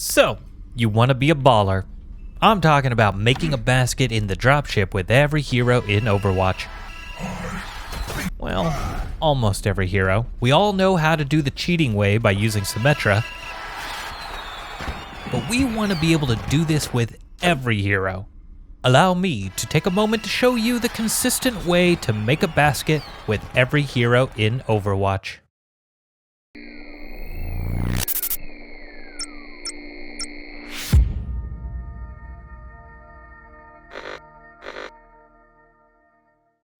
So, you want to be a baller. I'm talking about making a basket in the dropship with every hero in Overwatch. Well, almost every hero. We all know how to do the cheating way by using Symmetra, but we want to be able to do this with every hero. Allow me to take a moment to show you the consistent way to make a basket with every hero in Overwatch.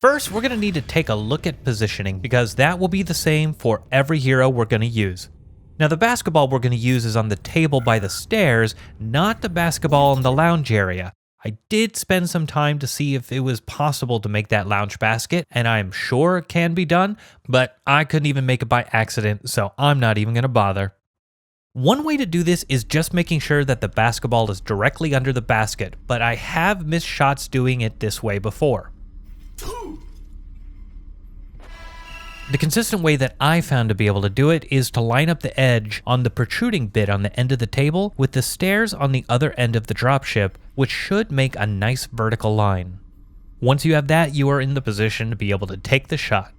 First, we're going to need to take a look at positioning because that will be the same for every hero we're going to use. Now, the basketball we're going to use is on the table by the stairs, not the basketball in the lounge area. I did spend some time to see if it was possible to make that lounge basket, and I'm sure it can be done, but I couldn't even make it by accident, so I'm not even going to bother. One way to do this is just making sure that the basketball is directly under the basket, but I have missed shots doing it this way before. The consistent way that I found to be able to do it is to line up the edge on the protruding bit on the end of the table with the stairs on the other end of the dropship, which should make a nice vertical line. Once you have that, you are in the position to be able to take the shot.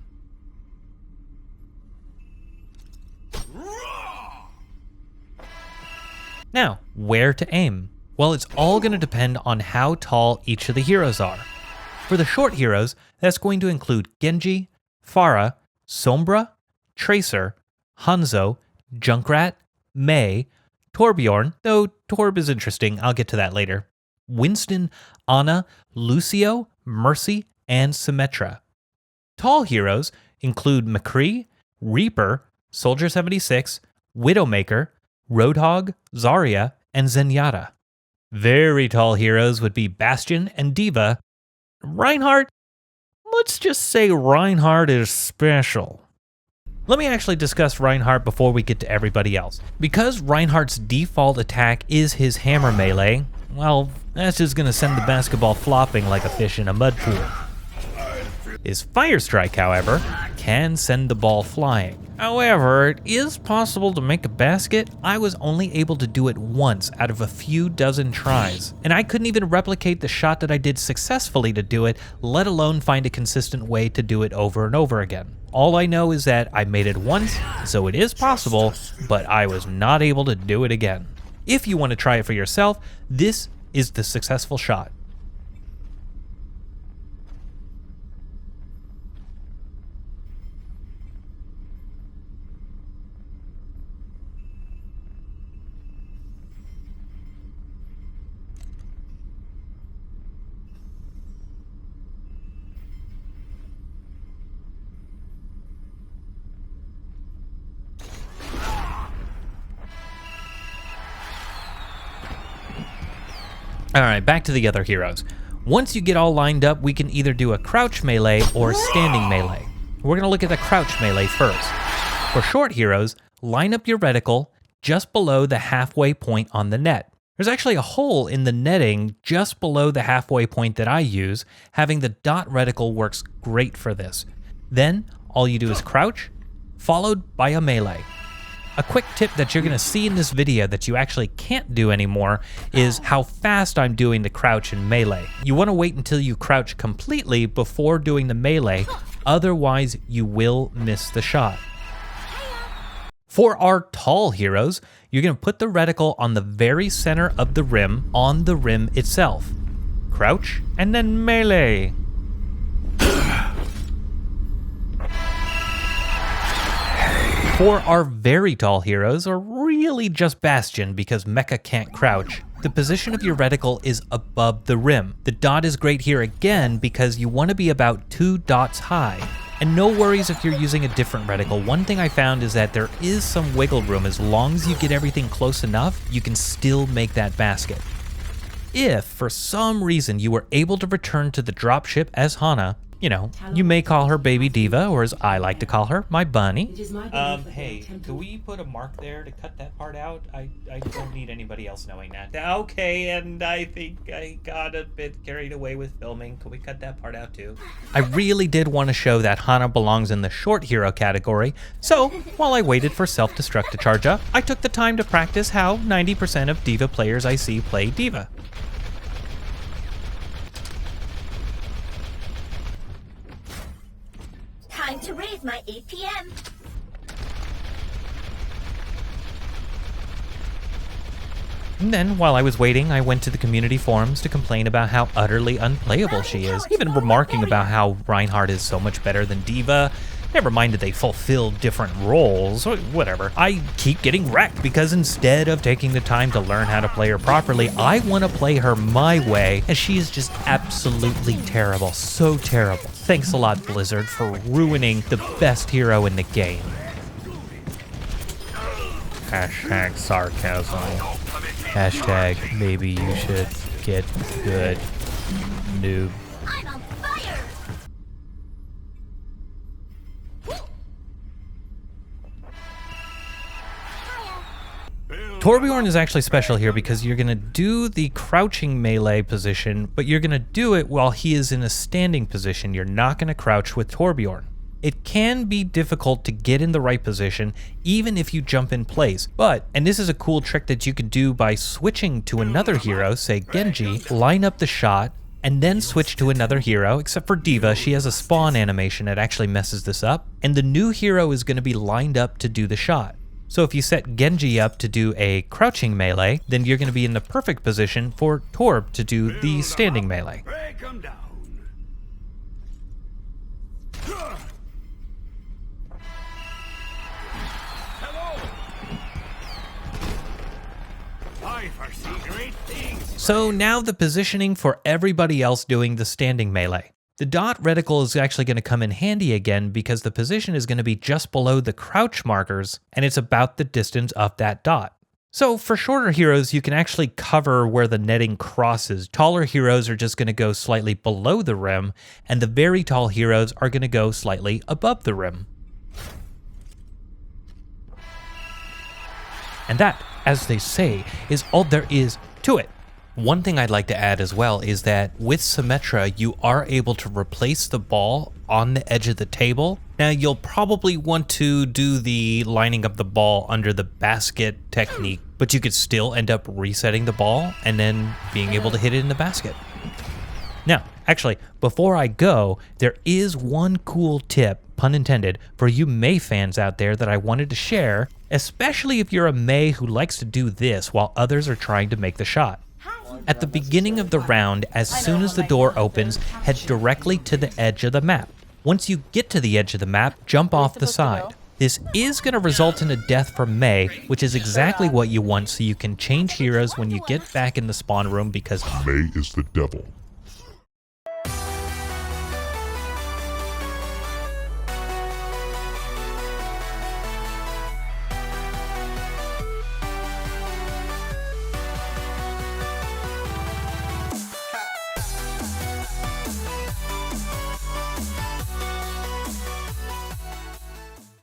Now, where to aim? Well, it's all going to depend on how tall each of the heroes are. For the short heroes, that's going to include Genji, Pharah, Sombra, Tracer, Hanzo, Junkrat, Mei, Torbjorn, though Torb is interesting, I'll get to that later, Winston, Ana, Lucio, Mercy, and Symmetra. Tall heroes include McCree, Reaper, Soldier 76, Widowmaker, Roadhog, Zarya, and Zenyatta. Very tall heroes would be Bastion and d.va. Reinhardt? Let's just say Reinhardt is special. Let me actually discuss Reinhardt before we get to everybody else. Because Reinhardt's default attack is his hammer melee, well, that's just gonna send the basketball flopping like a fish in a mud pool. His Fire Strike, however, can send the ball flying. However, it is possible to make a basket. I was only able to do it once out of a few dozen tries, and I couldn't even replicate the shot that I did successfully to do it, let alone find a consistent way to do it over and over again. All I know is that I made it once, so it is possible, but I was not able to do it again. If you want to try it for yourself, this is the successful shot. Alright, back to the other heroes. Once you get all lined up, we can either do a crouch melee or standing melee. We're going to look at the crouch melee first. For short heroes, line up your reticle just below the halfway point on the net. There's actually a hole in the netting just below the halfway point that I use. Having the dot reticle works great for this. Then, all you do is crouch, followed by a melee. A quick tip that you're going to see in this video that you actually can't do anymore is how fast I'm doing the crouch and melee. You want to wait until you crouch completely before doing the melee, otherwise you will miss the shot. For our tall heroes, you're going to put the reticle on the very center of the rim, on the rim itself. Crouch, and then melee. For our very tall heroes, or really just Bastion because Mecha can't crouch, the position of your reticle is above the rim. The dot is great here again because you want to be about 2 dots high. And no worries if you're using a different reticle. One thing I found is that there is some wiggle room. As long as you get everything close enough, you can still make that basket. If, for some reason, you were able to return to the dropship as Hana, You know, you may call her Baby D.va, or as I like to call her, my bunny. Hey, can we put a mark there to cut that part out? I don't need anybody else knowing that. Okay, and I think I got a bit carried away with filming. Can we cut that part out too? I really did want to show that Hana belongs in the short hero category, so while I waited for self-destruct to charge up, I took the time to practice how 90% of D.va players I see play D.va. Time to raise my APM. And then, while I was waiting, I went to the community forums to complain about how utterly unplayable she is, even remarking about how Reinhardt is so much better than D.va. Never mind that they fulfill different roles, or whatever. I keep getting wrecked because instead of taking the time to learn how to play her properly, I want to play her my way, and she is just absolutely terrible. So terrible. Thanks a lot, Blizzard, for ruining the best hero in the game. Hashtag sarcasm. Hashtag maybe you should get good, noob. I'm on fire. Torbjorn is actually special here because you're going to do the crouching melee position, but you're going to do it while he is in a standing position. You're not going to crouch with Torbjorn. It can be difficult to get in the right position even if you jump in place, but, and this is a cool trick that you can do by switching to another hero, say Genji, line up the shot, and then switch to another hero, except for D.va, she has a spawn animation that actually messes this up, and the new hero is going to be lined up to do the shot. So if you set Genji up to do a crouching melee, then you're going to be in the perfect position for Torb to do the standing melee. Break 'em down. Hello. I foresee great things. So now the positioning for everybody else doing the standing melee. The dot reticle is actually going to come in handy again because the position is going to be just below the crouch markers, and it's about the distance of that dot. So for shorter heroes, you can actually cover where the netting crosses. Taller heroes are just going to go slightly below the rim, and the very tall heroes are going to go slightly above the rim. And that, as they say, is all there is to it. One thing I'd like to add as well is that with Symmetra, you are able to replace the ball on the edge of the table. Now, you'll probably want to do the lining up the ball under the basket technique, but you could still end up resetting the ball and then being able to hit it in the basket. Now, actually, before I go, there is one cool tip, pun intended, for you Mei fans out there that I wanted to share, especially if you're a Mei who likes to do this while others are trying to make the shot. At the beginning of the round, as soon as the door opens, head directly to the edge of the map. Once you get to the edge of the map, jump off the side. This is going to result in a death from Mei, which is exactly what you want so you can change heroes when you get back in the spawn room because Mei is the devil.